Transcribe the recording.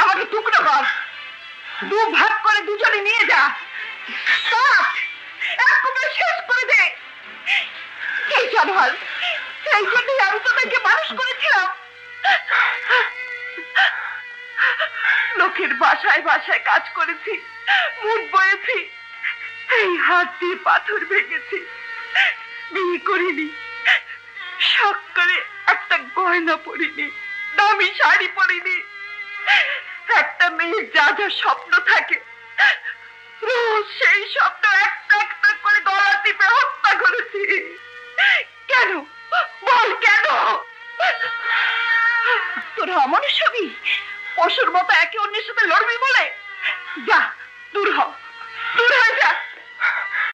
আমাকে টুকরো কর, দু ভাগ করে দুজনে নিয়ে যা, একবারে শেষ করে দে। এই জানোয়ার, এই জন্যই আমি তোদেরকে মানুষ করেছিলাম। লোকের বাসায় বাসায় কাজ করেছি, মুখ বয়েছি, এই হাত দিয়ে পাথর ভেঙেছি, বিয়ে করিনি, শখ করে একটা গয়না পরিনি, দামি শাড়ি পরিনি। একটা মেয়ের যা যা স্বপ্ন থাকে, রোজ সেই স্বপ্ন একটা একটা করে গলা টিপে হত্যা করেছি। কেন বল, কেন? তোরা অমানুষ হবি, পশুর মতো একে অন্যের সাথে লড়বি বলে? যা, দূর হ।